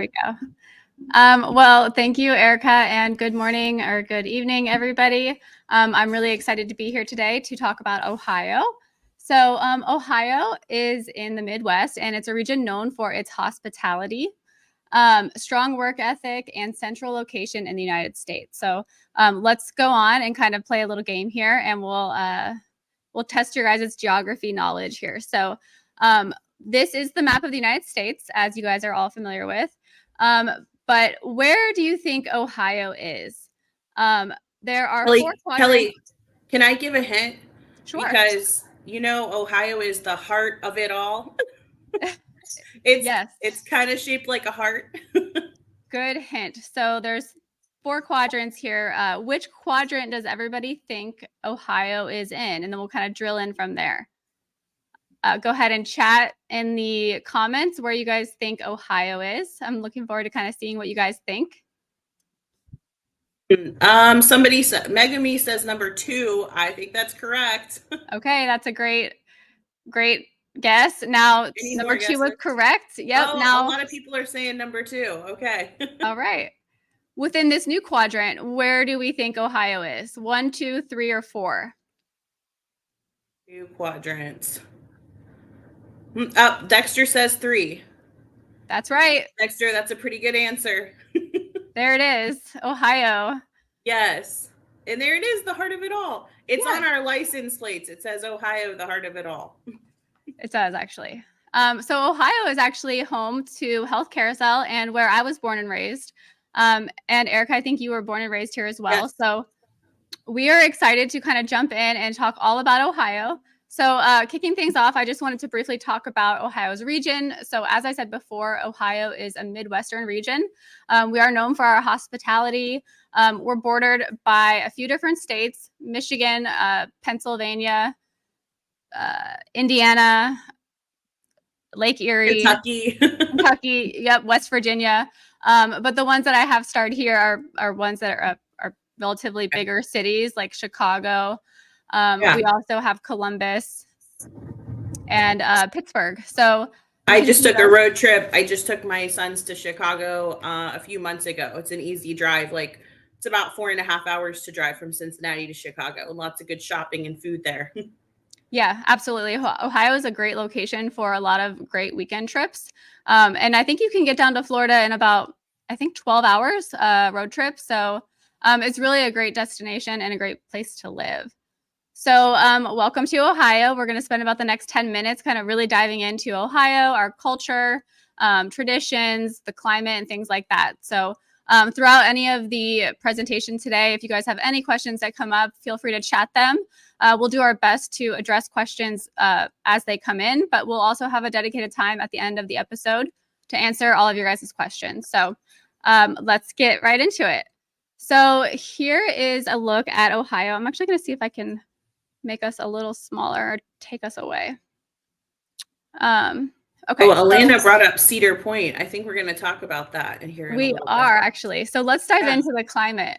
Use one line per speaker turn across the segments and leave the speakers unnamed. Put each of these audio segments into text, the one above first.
we go. Well, thank you, Erica, and good morning or good evening, everybody. I'm really excited to be here today to talk about Ohio. So Ohio is in the Midwest, and it's a region known for its hospitality, strong work ethic, and central location in the United States. So let's go on and kind of play a little game here, and we'll test your guys' geography knowledge here. So this is the map of the United States, as you guys are all familiar with. But where do you think Ohio is? There are four quadrants.
Kelly, can I give a hint?
Sure.
Because Ohio is the heart of it all. It's kind of shaped like a heart.
Good hint. So there's 4 quadrants here. Which quadrant does everybody think Ohio is in? And then we'll kind of drill in from there. Go ahead and chat in the comments where you guys think Ohio is. I'm looking forward to kind of seeing what you guys think.
Somebody said, Megami says number 2. I think that's correct.
Okay, that's a great guess. Now, number 2 was correct. Yep.
Oh,
now
a lot of people are saying number 2. Okay.
All right. Within this new quadrant, where do we think Ohio is? 1, 2, 3, or 4?
New quadrants. Dexter says 3.
That's right.
Dexter, that's a pretty good answer.
There it is, Ohio.
Yes. And there it is, the heart of it all. It's on our license plates. It says Ohio, the heart of it all.
It does, actually. So Ohio is actually home to Health Carousel and where I was born and raised. And Erica, I think you were born and raised here as well. Yes. So we are excited to kind of jump in and talk all about Ohio. So kicking things off, I just wanted to briefly talk about Ohio's region. So as I said before, Ohio is a Midwestern region. We are known for our hospitality. We're bordered by a few different states: Michigan, Pennsylvania, Indiana, Lake Erie, Kentucky, yep, West Virginia. But the ones that I have starred here are ones that are relatively bigger cities like Chicago. We also have Columbus and Pittsburgh. So
I just took a road trip. I just took my sons to Chicago a few months ago. It's an easy drive. It's about 4.5 hours to drive from Cincinnati to Chicago, and lots of good shopping and food there.
Yeah, absolutely. Ohio is a great location for a lot of great weekend trips. And I think you can get down to Florida in about, 12 hours road trip. So it's really a great destination and a great place to live. So welcome to Ohio. We're going to spend about the next 10 minutes kind of really diving into Ohio, our culture, traditions, the climate, and things like that. So throughout any of the presentation today, if you guys have any questions that come up, feel free to chat them. We'll do our best to address questions as they come in, but we'll also have a dedicated time at the end of the episode to answer all of your guys' questions. So let's get right into it. So here is a look at Ohio. I'm actually going to see if I can make us a little smaller or take us away. Okay.
Oh, Alana brought up Cedar Point. I think we're going to talk about that in here.
We are actually. So let's dive into the climate.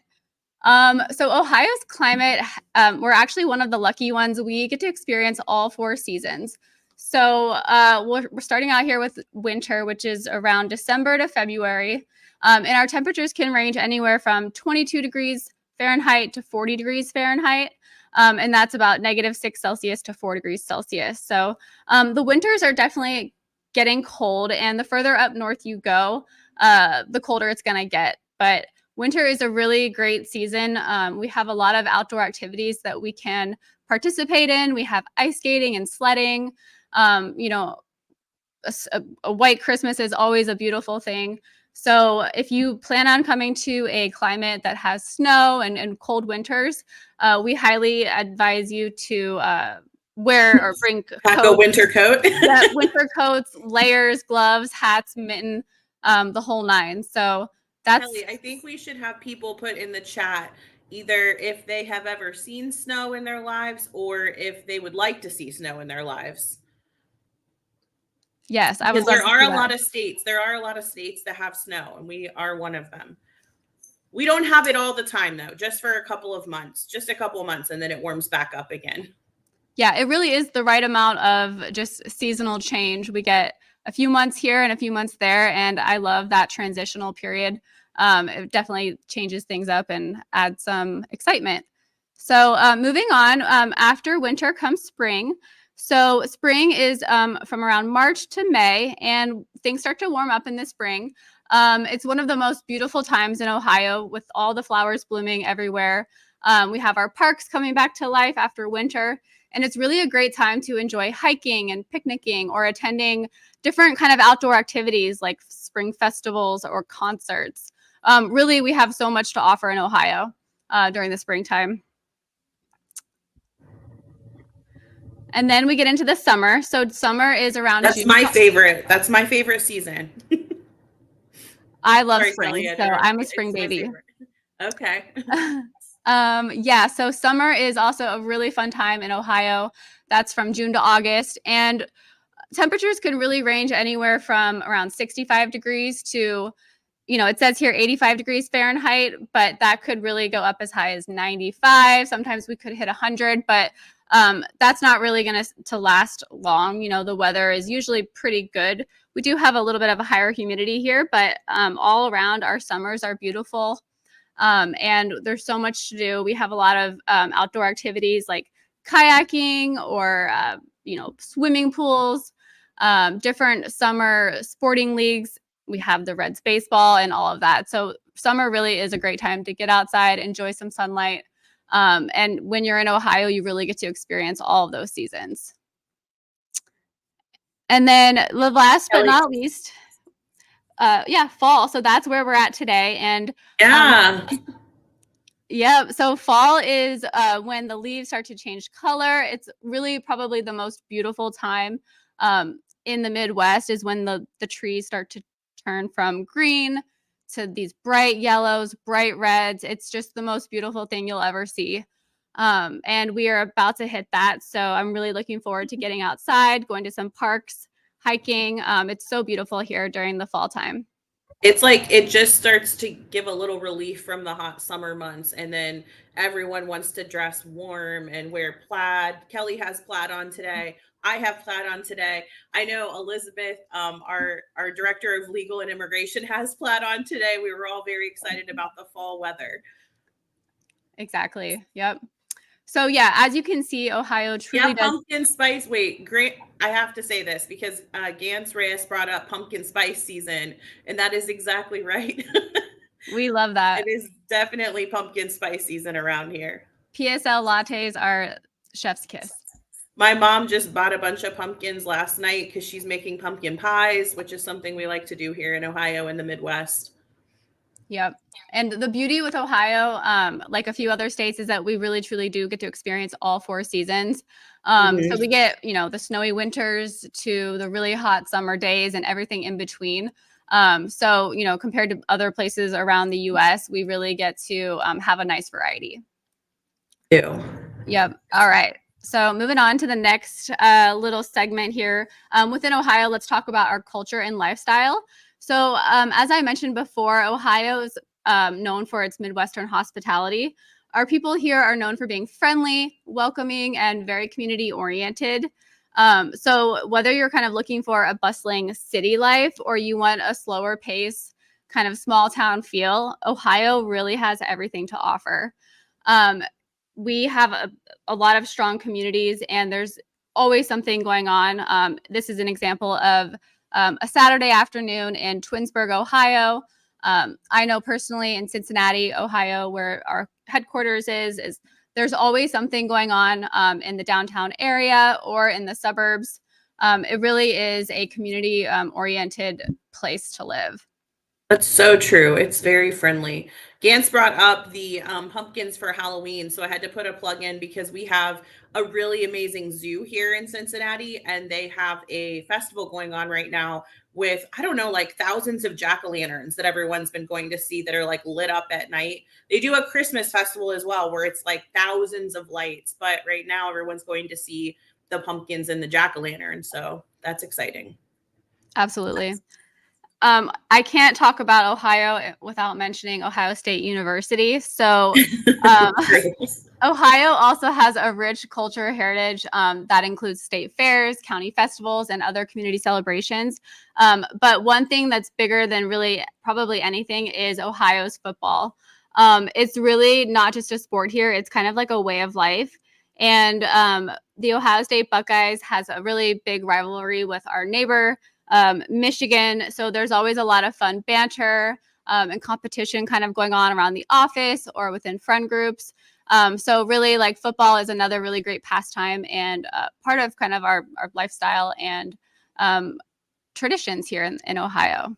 So Ohio's climate, we're actually one of the lucky ones. We get to experience all 4 seasons. So we're starting out here with winter, which is around December to February. And our temperatures can range anywhere from 22 degrees Fahrenheit to 40 degrees Fahrenheit. And that's about -6 Celsius to 4 degrees Celsius. So the winters are definitely getting cold, and the further up north you go, the colder it's going to get. But winter is a really great season. We have a lot of outdoor activities that we can participate in. We have ice skating and sledding. A white Christmas is always a beautiful thing. So if you plan on coming to a climate that has snow and cold winters, we highly advise you to wear or bring
a winter coat.
Yeah, winter coats, layers, gloves, hats, mitten, the whole 9. So that's
Kelly, I think we should have people put in the chat either if they have ever seen snow in their lives or if they would like to see snow in their lives.
Yes, I
would. Because there are a lot of states. There are a lot of states that have snow, and we are one of them. We don't have it all the time, though, just for a couple of months, and then it warms back up again.
Yeah, it really is the right amount of just seasonal change. We get a few months here and a few months there, and I love that transitional period. It definitely changes things up and adds some excitement. So moving on, after winter comes spring. So spring is from around March to May, and things start to warm up in the spring. It's one of the most beautiful times in Ohio with all the flowers blooming everywhere. We have our parks coming back to life after winter, and it's really a great time to enjoy hiking and picnicking or attending different kind of outdoor activities like spring festivals or concerts. Really, we have so much to offer in Ohio during the springtime. And then we get into the summer. So summer is around
That's
June.
my favorite. That's my favorite season.
I love
Sorry,
spring,
Kelly, I
so
interrupted
I'm a
you.
spring
It's my
baby.
favorite. Okay.
Yeah, so summer is also a really fun time in Ohio. That's from June to August, and temperatures could really range anywhere from around 65 degrees to, it says here 85 degrees Fahrenheit, but that could really go up as high as 95. Sometimes we could hit 100, but that's not really going to last long. The weather is usually pretty good. We do have a little bit of a higher humidity here, but all around our summers are beautiful. And there's so much to do. We have a lot of outdoor activities like kayaking or, swimming pools, different summer sporting leagues. We have the Reds baseball and all of that. So summer really is a great time to get outside, enjoy some sunlight. And when you're in Ohio, you really get to experience all of those seasons. And then the last but
Kelly.
not least, fall. So that's where we're at today. And
Yeah.
yeah, so fall is when the leaves start to change color. It's really probably the most beautiful time in the Midwest is when the trees start to turn from green to these bright yellows, bright reds. It's just the most beautiful thing you'll ever see. And we are about to hit that. So I'm really looking forward to getting outside, going to some parks, hiking. It's so beautiful here during the fall time.
It's like it just starts to give a little relief from the hot summer months, and then everyone wants to dress warm and wear plaid. Kelly has plaid on today. I have plaid on today. I know Elizabeth, our director of legal and immigration, has plaid on today. We were all very excited about the fall weather.
Exactly. Yep. So yeah, as you can see, Ohio truly
Yeah,
does.
pumpkin spice. Wait, great. I have to say this because Gans Reyes brought up pumpkin spice season, and that is exactly right.
We love that.
It is definitely pumpkin spice season around here.
PSL lattes are chef's kiss.
My mom just bought a bunch of pumpkins last night because she's making pumpkin pies, which is something we like to do here in Ohio in the Midwest.
Yep. And the beauty with Ohio, like a few other states, is that we really truly do get to experience all four seasons. So we get, the snowy winters to the really hot summer days and everything in between. So, compared to other places around the US, we really get to have a nice variety.
Ew.
Yep. All right. So moving on to the next little segment here. Within Ohio, let's talk about our culture and lifestyle. So as I mentioned before, Ohio is known for its Midwestern hospitality. Our people here are known for being friendly, welcoming, and very community oriented. So whether you're kind of looking for a bustling city life or you want a slower pace, kind of small town feel, Ohio really has everything to offer. We have a lot of strong communities, and there's always something going on. This is an example of a Saturday afternoon in Twinsburg, Ohio. I know personally in Cincinnati, Ohio, where our headquarters is there's always something going on in the downtown area or in the suburbs. It really is a community oriented place to live.
That's so true. It's very friendly. Gans brought up the pumpkins for Halloween, so I had to put a plug in because we have a really amazing zoo here in Cincinnati, and they have a festival going on right now with, I don't know, like thousands of jack-o'-lanterns that everyone's been going to see that are like lit up at night. They do a Christmas festival as well where it's like thousands of lights, but right now everyone's going to see the pumpkins and the jack-o'-lantern, so that's exciting.
Absolutely. I can't talk about Ohio without mentioning Ohio State University. So, um, Ohio also has a rich culture heritage that includes state fairs, county festivals, and other community celebrations. But one thing that's bigger than really probably anything is Ohio's football. It's really not just a sport here, it's kind of like a way of life. And the Ohio State Buckeyes has a really big rivalry with our neighbor, Michigan. So there's always a lot of fun banter and competition kind of going on around the office or within friend groups. So really like football is another really great pastime and part of kind of our lifestyle and traditions here in Ohio.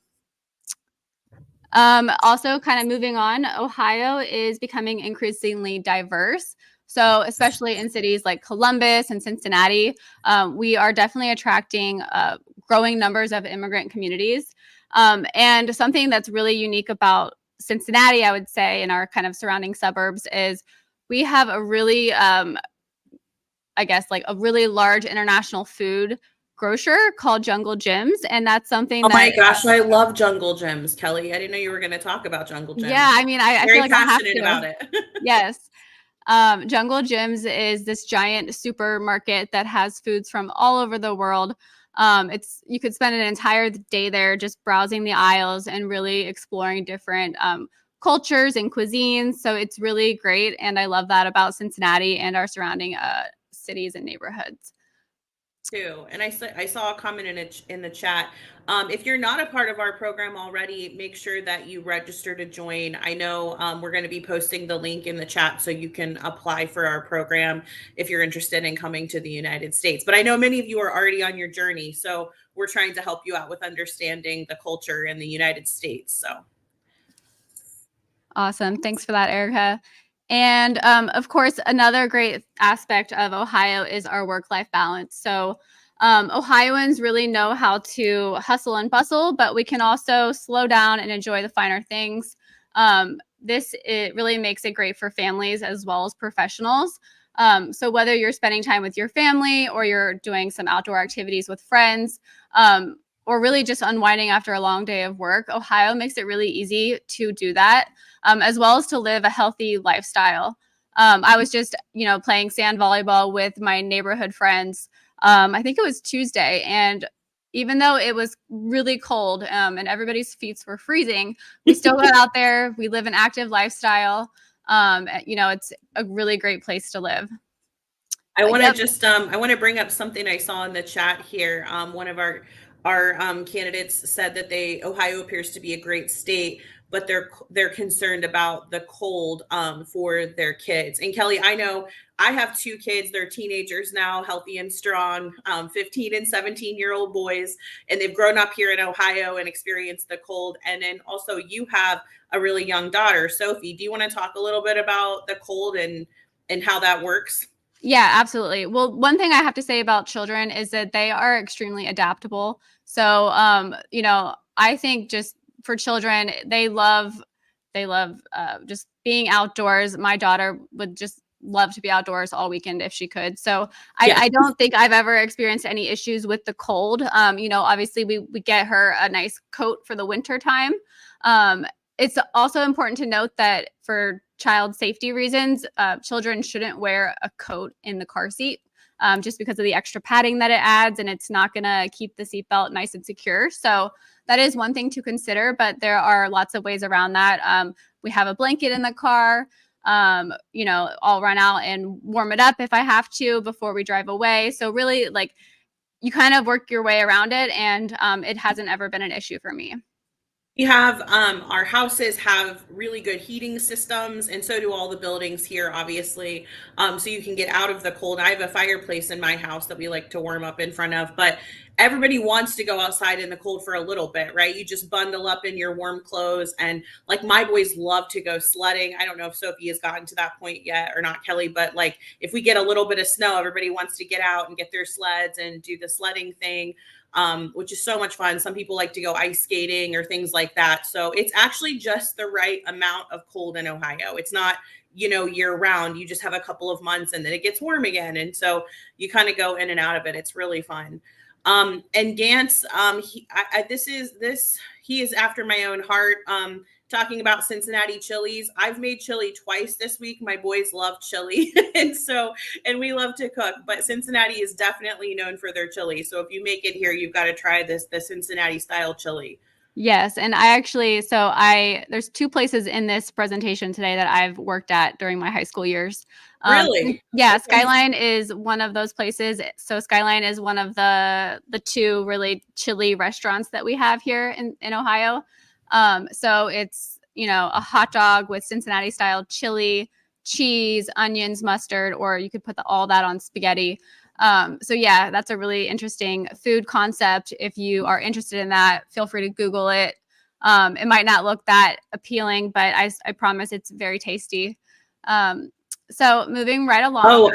Also kind of moving on, Ohio is becoming increasingly diverse. So especially in cities like Columbus and Cincinnati, we are definitely attracting growing numbers of immigrant communities. And something that's really unique about Cincinnati, I would say, in our kind of surrounding suburbs is we have a really, I guess, like a really large international food grocer called Jungle Gyms. And that's something
Oh my
that,
gosh, I love Jungle Gyms, Kelly. I didn't know you were going to talk about Jungle
yeah,
Gyms.
I mean, I feel
Very
like I have
passionate
to.
about it.
Yes. Jungle Gyms is this giant supermarket that has foods from all over the world. It's you could spend an entire day there just browsing the aisles and really exploring different cultures and cuisines. So it's really great, and I love that about Cincinnati and our surrounding cities and neighborhoods.
Too. And I saw a comment in the chat. If you're not a part of our program already, make sure that you register to join. I know we're going to be posting the link in the chat so you can apply for our program if you're interested in coming to the United States. But I know many of you are already on your journey, so we're trying to help you out with understanding the culture in the United States. So
Awesome. Thanks for that, Erica. And of course, another great aspect of Ohio is our work life balance. So, Ohioans really know how to hustle and bustle, but we can also slow down and enjoy the finer things. This it really makes it great for families as well as professionals. So, whether you're spending time with your family or you're doing some outdoor activities with friends, or really just unwinding after a long day of work, Ohio makes it really easy to do that as well as to live a healthy lifestyle. I was just, playing sand volleyball with my neighborhood friends. I think it was Tuesday, and even though it was really cold and everybody's feet were freezing, we still got out there. We live an active lifestyle. It's a really great place to live.
I want to
Yep.
just I want to bring up something I saw in the chat here. One of our candidates said that Ohio appears to be a great state, but they're concerned about the cold for their kids. And Kelly, I know I have two kids. They're teenagers now, healthy and strong, 15 and 17-year-old boys, and they've grown up here in Ohio and experienced the cold. And then also you have a really young daughter, Sophie. Do you want to talk a little bit about the cold and how that works?
Yeah, absolutely. Well, one thing I have to say about children is that they are extremely adaptable. So, I think just for children, they love just being outdoors. My daughter would just love to be outdoors all weekend if she could. So
Yes.
I don't think I've ever experienced any issues with the cold. Obviously we get her a nice coat for the winter time. It's also important to note that for child safety reasons, children shouldn't wear a coat in the car seat just because of the extra padding that it adds, and it's not going to keep the seatbelt nice and secure. So that is one thing to consider, but there are lots of ways around that. We have a blanket in the car. I'll run out and warm it up if I have to before we drive away. So really, like, you kind of work your way around it, and it hasn't ever been an issue for me.
We have our houses have really good heating systems, and so do all the buildings here, obviously. So you can get out of the cold. I have a fireplace in my house that we like to warm up in front of, but everybody wants to go outside in the cold for a little bit, right? You just bundle up in your warm clothes, and like my boys love to go sledding. I don't know if Sophie has gotten to that point yet or not, Kelly, but like if we get a little bit of snow, everybody wants to get out and get their sleds and do the sledding thing. Which is so much fun. Some people like to go ice skating or things like that. So it's actually just the right amount of cold in Ohio. It's not, year round. You just have a couple of months and then it gets warm again. And so you kind of go in and out of it. It's really fun. And Gantz, this he is after my own heart. Talking about Cincinnati chilies, I've made chili twice this week. My boys love chili, and we love to cook. But Cincinnati is definitely known for their chili. So if you make it here, you've got to try the Cincinnati style chili.
Yes, and there's two places in this presentation today that I've worked at during my high school years.
Really?
Yeah,
Okay.
Skyline is one of those places. So Skyline is one of the two really chili restaurants that we have here in Ohio. So it's, a hot dog with Cincinnati style chili, cheese, onions, mustard, or you could put all that on spaghetti. So yeah, that's a really interesting food concept. If you are interested in that, feel free to Google it. It might not look that appealing, but I promise it's very tasty. So moving right along.
Oh,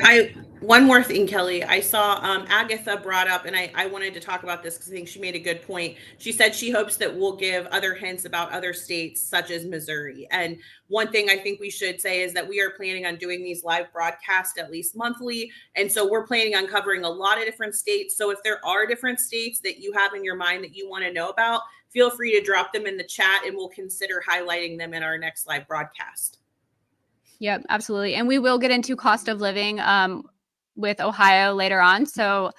one more thing, Kelly. I saw Agatha brought up, and I wanted to talk about this because I think she made a good point. She said she hopes that we'll give other hints about other states such as Missouri. And one thing I think we should say is that we are planning on doing these live broadcasts at least monthly. And so we're planning on covering a lot of different states. So if there are different states that you have in your mind that you want to know about, feel free to drop them in the chat and we'll consider highlighting them in our next live broadcast.
Yep, absolutely. And we will get into cost of living with Ohio later on. So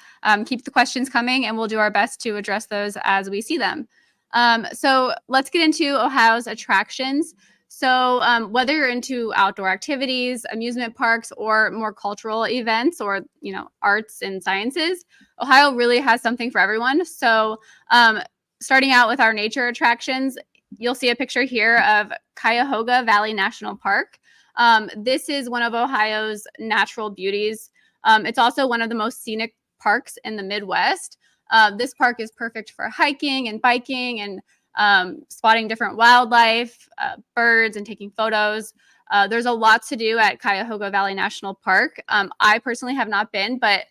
keep the questions coming and we'll do our best to address those as we see them. So let's get into Ohio's attractions. So whether you're into outdoor activities, amusement parks, or more cultural events or, arts and sciences, Ohio really has something for everyone. So starting out with our nature attractions, you'll see a picture here of Cuyahoga Valley National Park. This is one of Ohio's natural beauties. It's also one of the most scenic parks in the Midwest. This park is perfect for hiking and biking and spotting different wildlife, birds, and taking photos. There's a lot to do at Cuyahoga Valley National Park. I personally have not been, but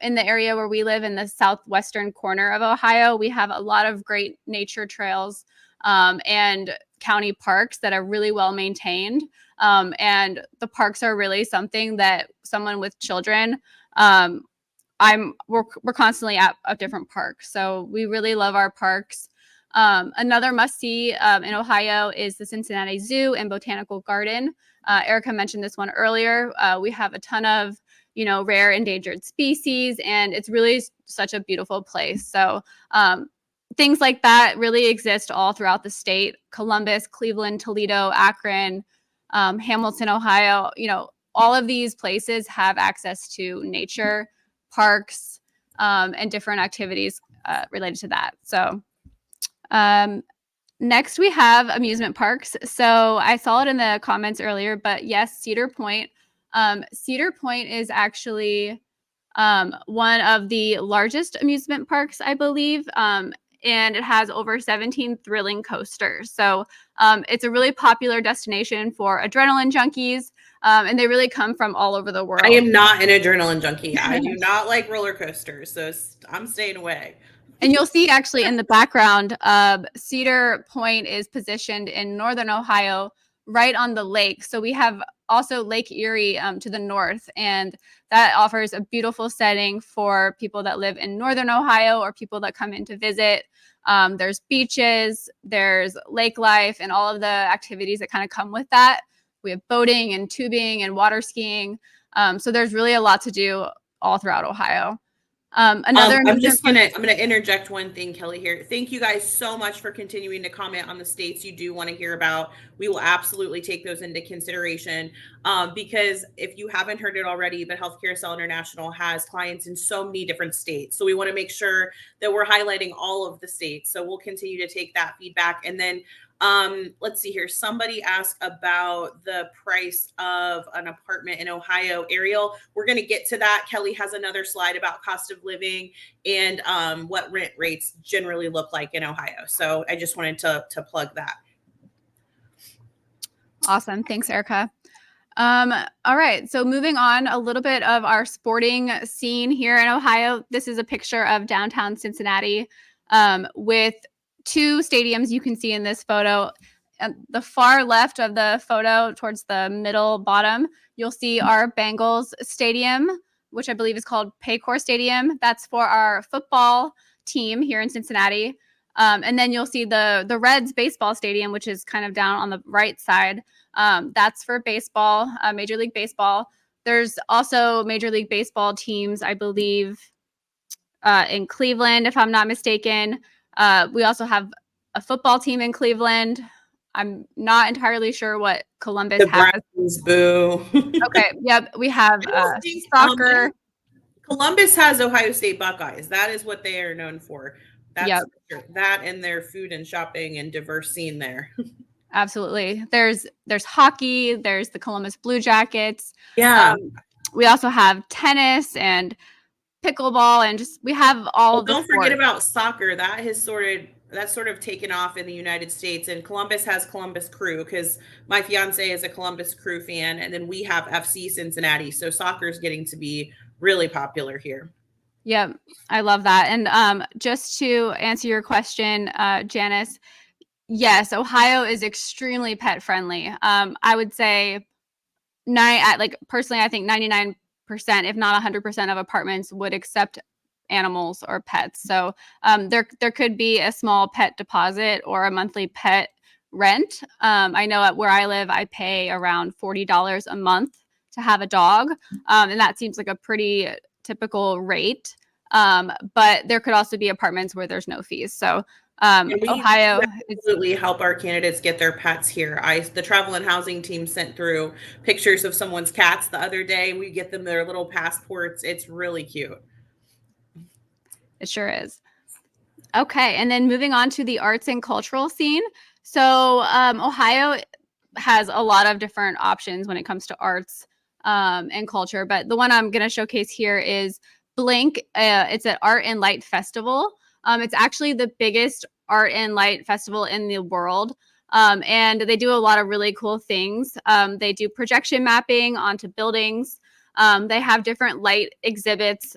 in the area where we live in the southwestern corner of Ohio, we have a lot of great nature trails and county parks that are really well maintained. And the parks are really something that someone with children, we're constantly at different parks. So we really love our parks. Another must-see in Ohio is the Cincinnati Zoo and Botanical Garden. Erica mentioned this one earlier. We have a ton of, rare endangered species, and it's really such a beautiful place. So things like that really exist all throughout the state. Columbus, Cleveland, Toledo, Akron, Hamilton, Ohio, all of these places have access to nature, parks, and different activities related to that. So next we have amusement parks. So I saw it in the comments earlier, but yes, Cedar Point. Cedar Point is actually one of the largest amusement parks, I believe. And it has over 17 thrilling coasters. So it's a really popular destination for adrenaline junkies, and they really come from all over the world.
I am not an adrenaline junkie. I do not like roller coasters, so I'm staying away.
And you'll see actually in the background, Cedar Point is positioned in northern Ohio, right on the lake. So we have also Lake Erie to the north, and that offers a beautiful setting for people that live in northern Ohio or people that come in to visit. There's beaches, there's lake life, and all of the activities that kind of come with that. We have boating and tubing and water skiing. So there's really a lot to do all throughout Ohio.
I'm gonna interject one thing, Kelly, here. Thank you guys so much for continuing to comment on the states you do want to hear about. We will absolutely take those into consideration because if you haven't heard it already, but Health Carousel International has clients in so many different states. So we want to make sure that we're highlighting all of the states. So we'll continue to take that feedback. And then let's see here. Somebody asked about the price of an apartment in Ohio. Ariel, we're going to get to that. Kelly has another slide about cost of living and what rent rates generally look like in Ohio. So I just wanted to plug that.
Awesome. Thanks, Erica. All right. So moving on, a little bit of our sporting scene here in Ohio. This is a picture of downtown Cincinnati with two stadiums you can see in this photo. At the far left of the photo, towards the middle bottom, you'll see our Bengals stadium, which I believe is called Paycor Stadium. That's for our football team here in Cincinnati. And then you'll see the Reds baseball stadium, which is kind of down on the right side. That's for baseball, Major League Baseball. There's also Major League Baseball teams, I believe, in Cleveland, if I'm not mistaken. We also have a football team in Cleveland. I'm not entirely sure what Columbus
The
has.
Browns, boo.
Okay, yep, we have
I don't think
soccer.
Columbus has Ohio State Buckeyes. That is what they are known for. That's
Yep,
for sure. That and their food and shopping and diverse scene there.
absolutely. There's hockey. There's the Columbus Blue Jackets.
Yeah.
We also have tennis and pickleball, and just we have all
Well,
of the
don't forget
sports.
about soccer. That's sort of taken off in the United States, and Columbus has Columbus Crew because my fiance is a Columbus Crew fan, and then we have FC Cincinnati. So soccer is getting to be really popular here.
Yep, I love that. And just to answer your question, Janice, yes, Ohio is extremely pet friendly. I would say personally, I think 99%, if not 100% of apartments would accept animals or pets. So there could be a small pet deposit or a monthly pet rent. I know at where I live, I pay around $40 a month to have a dog, and that seems like a pretty typical rate. But there could also be apartments where there's no fees. So
And we
Ohio is
absolutely help our candidates get their pets here. The travel and housing team sent through pictures of someone's cats the other day. We get them their little passports. It's really cute.
It sure is. Okay, and then moving on to the arts and cultural scene. So Ohio has a lot of different options when it comes to arts and culture, but the one I'm going to showcase here is Blink. It's an art and light festival. It's actually the biggest art and light festival in the world. And they do a lot of really cool things. They do projection mapping onto buildings. They have different light exhibits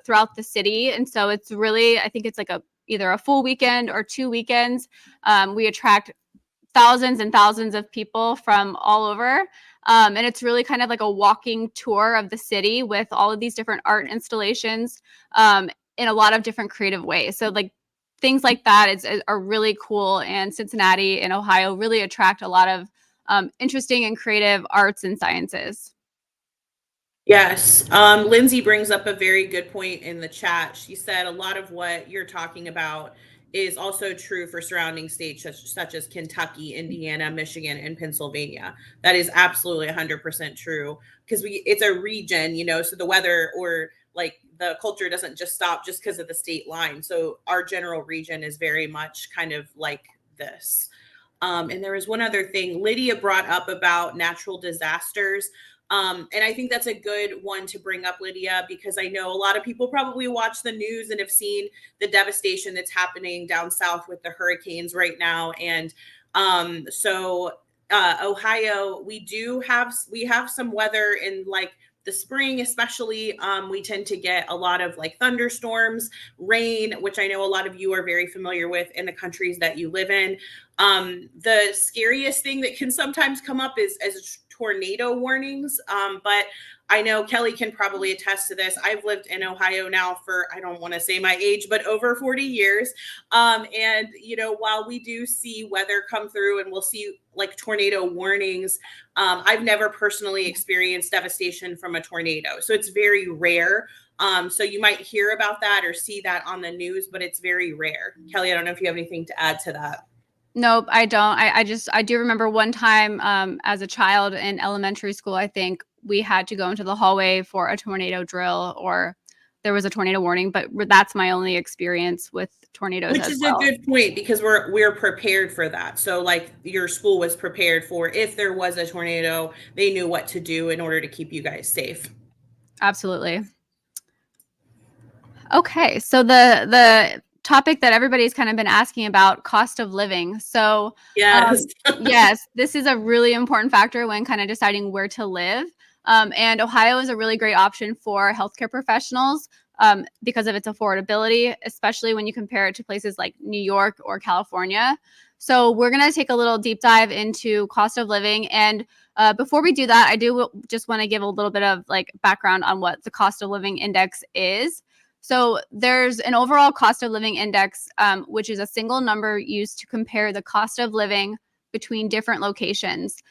throughout the city. And so it's really, I think it's like either a full weekend or 2 weekends. We attract thousands and thousands of people from all over. And it's really kind of like a walking tour of the city with all of these different art installations in a lot of different creative ways. So like things like that are really cool. And Cincinnati and Ohio really attract a lot of interesting and creative arts and sciences.
Yes. Lindsay brings up a very good point in the chat. She said a lot of what you're talking about is also true for surrounding states such as Kentucky, Indiana, Michigan, and Pennsylvania. That is absolutely 100% true because it's a region, so the weather or like the culture doesn't just stop just because of the state line. So our general region is very much kind of like this. And there was one other thing Lydia brought up about natural disasters. And I think that's a good one to bring up, Lydia, because I know a lot of people probably watch the news and have seen the devastation that's happening down south with the hurricanes right now. And Ohio, we have some weather in like the spring, especially. We tend to get a lot of like thunderstorms, rain, which I know a lot of you are very familiar with in the countries that you live in. The scariest thing that can sometimes come up is as tornado warnings. But I know Kelly can probably attest to this. I've lived in Ohio now for, I don't want to say my age, but over 40 years. And, while we do see weather come through and we'll see like tornado warnings, I've never personally experienced devastation from a tornado. So it's very rare. So you might hear about that or see that on the news, but it's very rare. Kelly, I don't know if you have anything to add to that.
Nope, I don't. I do remember one time as a child in elementary school, I think we had to go into the hallway for a tornado drill or there was a tornado warning, but that's my only experience with tornadoes
Which
as
is a
well.
good point because we're prepared for that. So like your school was prepared for if there was a tornado, they knew what to do in order to keep you guys safe.
Absolutely. Okay, so the topic that everybody's kind of been asking about, cost of living. So
Yes.
yes, this is a really important factor when kind of deciding where to live. And Ohio is a really great option for healthcare professionals because of its affordability, especially when you compare it to places like New York or California. So we're going to take a little deep dive into cost of living. And before we do that, I do just want to give a little bit of like background on what the cost of living index is. So there's an overall cost of living index, which is a single number used to compare the cost of living between different locations.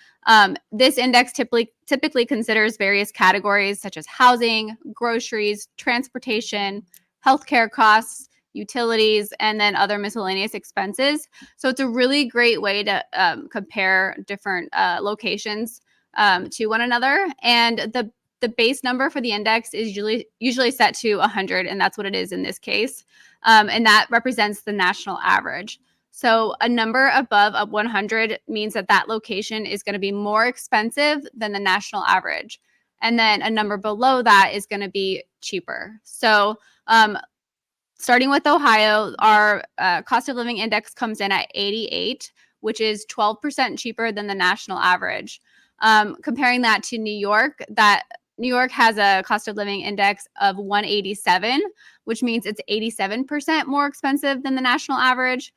This index typically considers various categories such as housing, groceries, transportation, healthcare costs, utilities, and then other miscellaneous expenses. So it's a really great way to compare different locations to one another. And the base number for the index is usually set to 100, and that's what it is in this case. And that represents the national average. So a number above 100 means that that location is going to be more expensive than the national average. And then a number below that is going to be cheaper. So starting with Ohio, our cost of living index comes in at 88, which is 12% cheaper than the national average. Comparing that to New York, New York has a cost of living index of 187, which means it's 87% more expensive than the national average.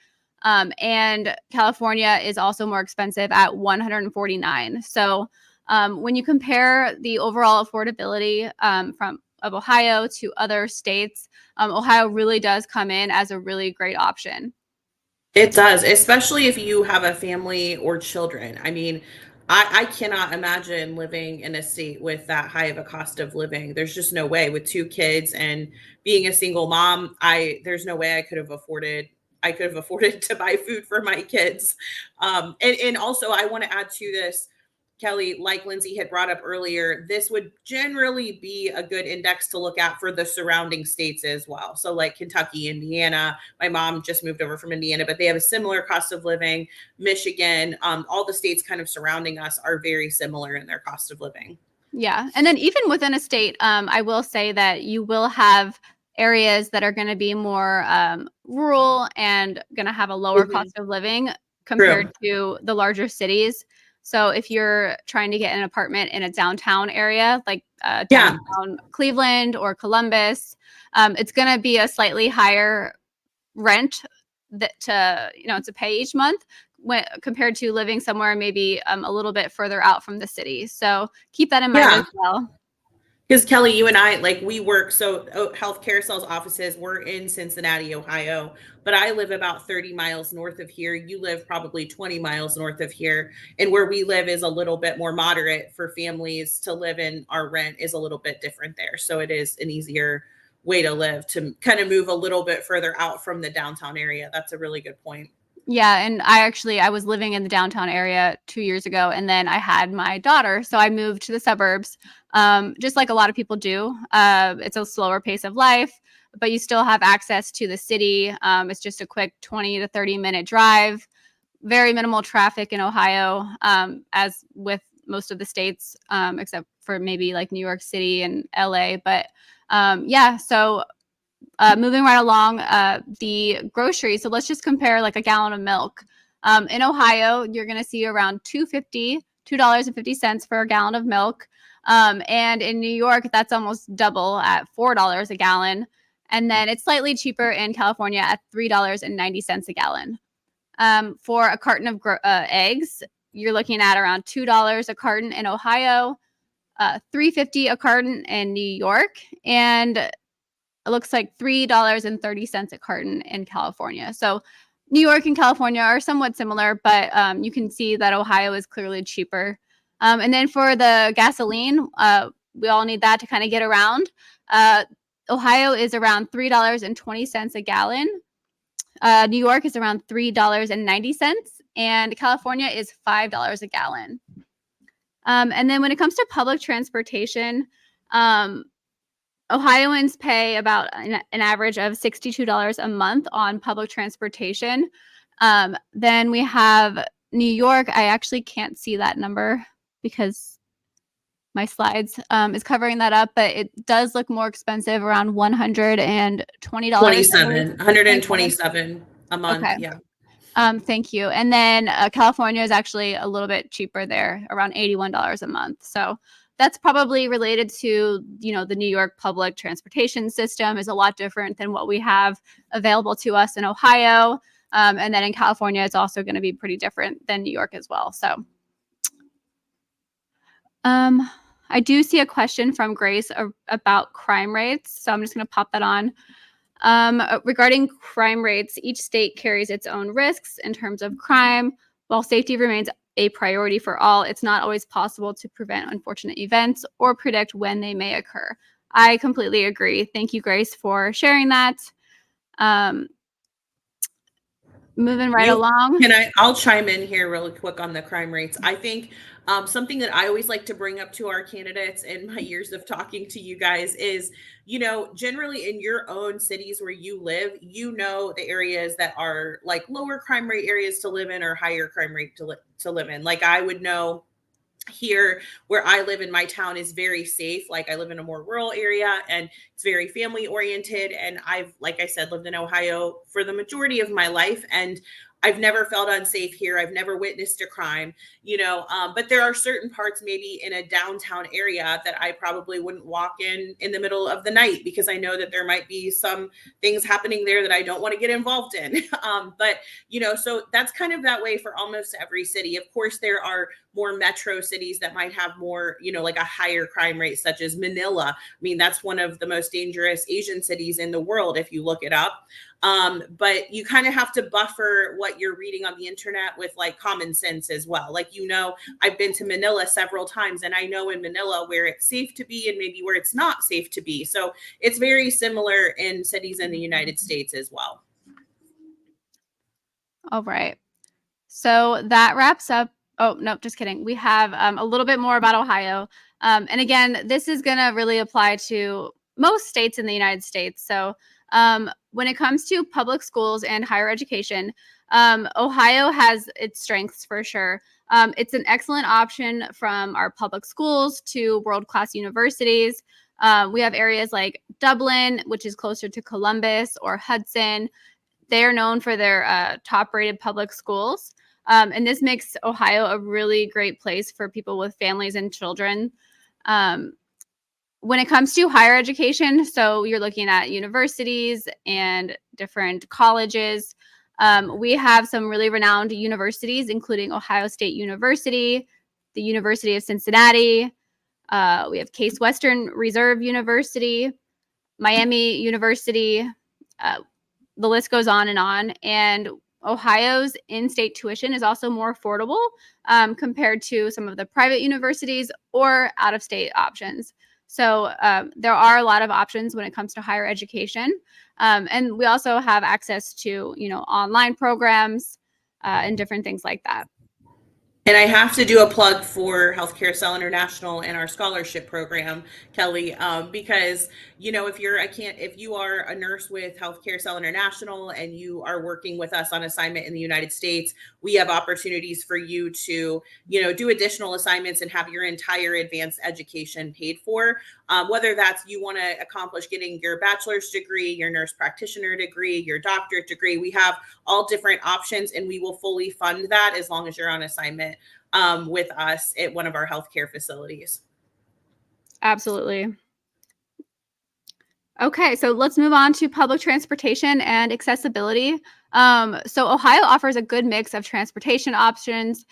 And California is also more expensive at 149. So when you compare the overall affordability of Ohio to other states, Ohio really does come in as a really great option.
It does, especially if you have a family or children. I mean, I cannot imagine living in a state with that high of a cost of living. There's just no way with two kids and being a single mom. There's no way I could have afforded to buy food for my kids. And also I want to add to this, Kelly, like Lindsay had brought up earlier, this would generally be a good index to look at for the surrounding states as well. So like Kentucky, Indiana, my mom just moved over from Indiana, but they have a similar cost of living. Michigan, all the states kind of surrounding us are very similar in their cost of living.
Yeah. And then even within a state, I will say that you will have areas that are going to be more rural and going to have a lower cost of living compared to the larger cities. So if you're trying to get an apartment in a downtown area, like downtown Cleveland or Columbus, it's going to be a slightly higher rent to pay each month compared to living somewhere maybe a little bit further out from the city. So keep that in mind as well.
Because Kelly, you and I, like we work, so Health Carousel's offices, we're in Cincinnati, Ohio, but I live about 30 miles north of here. You live probably 20 miles north of here. And where we live is a little bit more moderate for families to live in. Our rent is a little bit different there. So it is an easier way to live, to kind of move a little bit further out from the downtown area. That's a really good point.
Yeah, and I was living in the downtown area 2 years ago, and then I had my daughter, so I moved to the suburbs, just like a lot of people do. It's a slower pace of life, but you still have access to the city. It's just a quick 20 to 30-minute drive, very minimal traffic in Ohio, as with most of the states, except for maybe like New York City and LA. But so moving right along, the groceries. So let's just compare like a gallon of milk. In Ohio, you're going to see around $2.50 for a gallon of milk. And in New York, that's almost double at $4 a gallon. And then it's slightly cheaper in California at $3.90 a gallon. For a carton of eggs, you're looking at around $2 a carton in Ohio, $3.50 a carton in New York, and it looks like $3.30 a carton in California. So New York and California are somewhat similar, but you can see that Ohio is clearly cheaper. And then for the gasoline, we all need that to kind of get around. Ohio is around $3.20 a gallon. New York is around $3.90, and California is $5 a gallon. And then when it comes to public transportation, Ohioans pay about an average of $62 a month on public transportation. Then we have New York. I actually can't see that number because my slides is covering that up, but it does look more expensive, around $120.
127 a month.
Okay.
Yeah.
Thank you. And then California is actually a little bit cheaper there, around $81 a month. So that's probably related to, the New York public transportation system is a lot different than what we have available to us in Ohio. And then in California, it's also going to be pretty different than New York as well. So I do see a question from Grace about crime rates, so I'm just going to pop that on. Regarding crime rates, each state carries its own risks in terms of crime. While safety remains a priority for all, it's not always possible to prevent unfortunate events or predict when they may occur. I completely agree. Thank you, Grace, for sharing that. Moving right along.
I'll chime in here really quick on the crime rates. I think something that I always like to bring up to our candidates in my years of talking to you guys is, generally in your own cities where you live, the areas that are like lower crime rate areas to live in or higher crime rate to live in. Like I would know here where I live in my town is very safe. Like I live in a more rural area and it's very family oriented. And I've, like I said, lived in Ohio for the majority of my life. And I've never felt unsafe here. I've never witnessed a crime, but there are certain parts maybe in a downtown area that I probably wouldn't walk in the middle of the night because I know that there might be some things happening there that I don't want to get involved in. So that's kind of that way for almost every city. Of course, there are more metro cities that might have more, like a higher crime rate, such as Manila. I mean, that's one of the most dangerous Asian cities in the world, if you look it up. But you kind of have to buffer what you're reading on the internet with like common sense as well. Like, I've been to Manila several times and I know in Manila where it's safe to be and maybe where it's not safe to be. So it's very similar in cities in the United States as well.
All right. So that wraps up. Oh, no, just kidding. We have a little bit more about Ohio. And again, this is going to really apply to most states in the United States. So when it comes to public schools and higher education, Ohio has its strengths for sure. It's an excellent option from our public schools to world-class universities. We have areas like Dublin, which is closer to Columbus, or Hudson. They are known for their top-rated public schools. And this makes Ohio a really great place for people with families and children. When it comes to higher education, so you're looking at universities and different colleges, we have some really renowned universities, including Ohio State University, the University of Cincinnati. We have Case Western Reserve University, Miami University. The list goes on. And Ohio's in-state tuition is also more affordable compared to some of the private universities or out-of-state options. So there are a lot of options when it comes to higher education. And we also have access to, online programs and different things like that.
And I have to do a plug for Health Carousel International and our scholarship program, Kelly, because if you are a nurse with Health Carousel International and you are working with us on assignment in the United States, we have opportunities for you to do additional assignments and have your entire advanced education paid for. Whether that's you want to accomplish getting your bachelor's degree, your nurse practitioner degree, your doctorate degree, we have all different options, and we will fully fund that as long as you're on assignment with us at one of our healthcare facilities.
Absolutely. Okay, so let's move on to public transportation and accessibility. So Ohio offers a good mix of transportation options.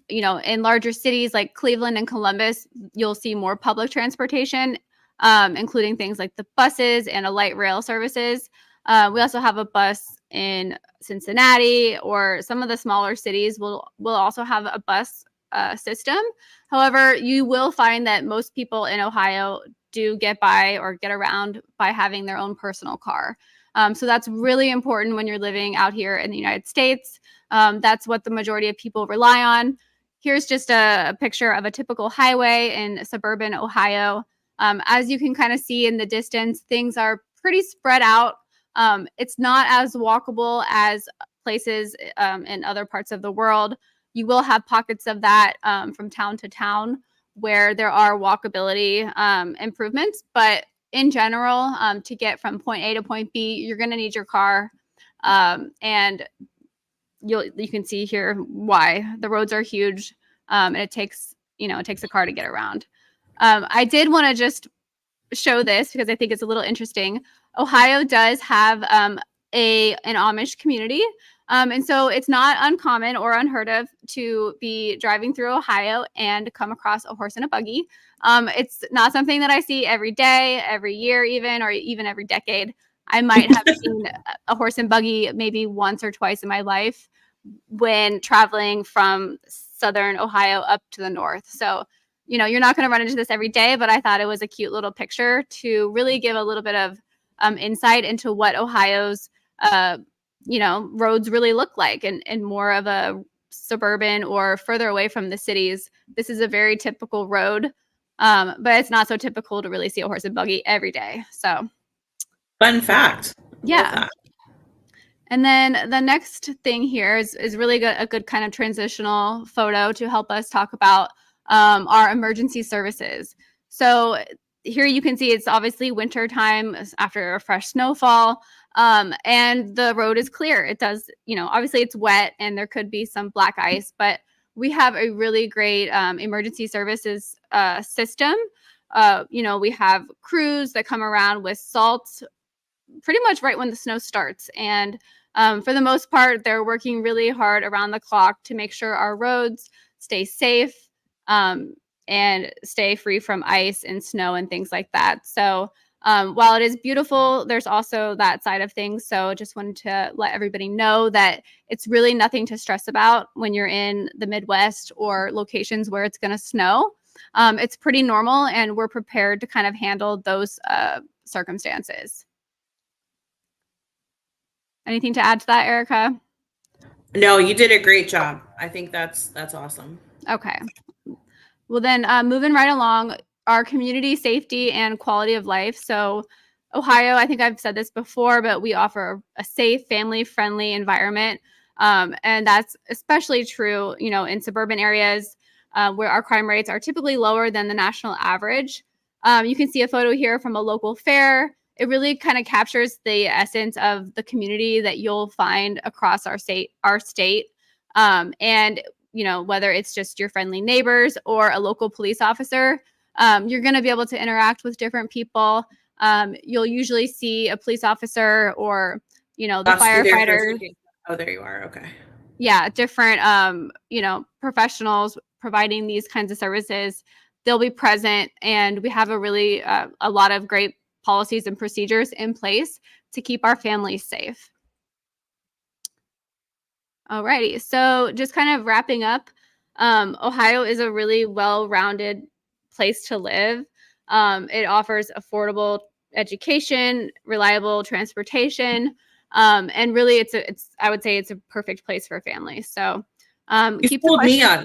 In larger cities like Cleveland and Columbus, you'll see more public transportation, including things like the buses and a light rail services. We also have a bus in Cincinnati, or some of the smaller cities will also have a bus system. However, you will find that most people in Ohio do get by or get around by having their own personal car. So that's really important when you're living out here in the United States. That's what the majority of people rely on. Here's just a picture of a typical highway in suburban Ohio. As you can kind of see in the distance, things are pretty spread out. It's not as walkable as places in other parts of the world. You will have pockets of that from town to town where there are walkability improvements. But in general, to get from point A to point B, you're going to need your car. And you can see here why. The roads are huge, and it takes a car to get around. I did want to just show this because I think it's a little interesting. Ohio does have an Amish community. And so it's not uncommon or unheard of to be driving through Ohio and come across a horse and a buggy. It's not something that I see every day, every year, even, or even every decade. I might have seen a horse and buggy maybe once or twice in my life when traveling from southern Ohio up to the north. So, you're not going to run into this every day, but I thought it was a cute little picture to really give a little bit of insight into what Ohio's roads really look like, and more of a suburban or further away from the cities. This is a very typical road, but it's not so typical to really see a horse and buggy every day. So,
Fun fact. Love
yeah.
that.
And then the next thing here is really a good kind of transitional photo to help us talk about our emergency services. So here you can see it's obviously winter time after a fresh snowfall, and the road is clear. It does, obviously it's wet and there could be some black ice, but we have a really great emergency services system. We have crews that come around with salt pretty much right when the snow starts. And for the most part, they're working really hard around the clock to make sure our roads stay safe and stay free from ice and snow and things like that. So while it is beautiful, there's also that side of things. So just wanted to let everybody know that it's really nothing to stress about when you're in the Midwest or locations where it's going to snow. It's pretty normal, and we're prepared to kind of handle those circumstances. Anything to add to that, Erica?
No, you did a great job. I think that's awesome.
Okay. Well, then moving right along, our community safety and quality of life. So Ohio, I think I've said this before, but we offer a safe, family-friendly environment. And that's especially true, in suburban areas where our crime rates are typically lower than the national average. You can see a photo here from a local fair. It really kind of captures the essence of the community that you'll find across our state. And whether it's just your friendly neighbors or a local police officer, you're going to be able to interact with different people. You'll usually see a police officer or, the firefighter.
Oh, there you are. Okay.
Yeah, different, professionals providing these kinds of services. They'll be present, and we have a lot of great policies and procedures in place to keep our families safe. Alrighty, so just kind of wrapping up, Ohio is a really well-rounded place to live. It offers affordable education, reliable transportation, and really, I would say it's a perfect place for families. So,
You
keep the
sold me
question.
on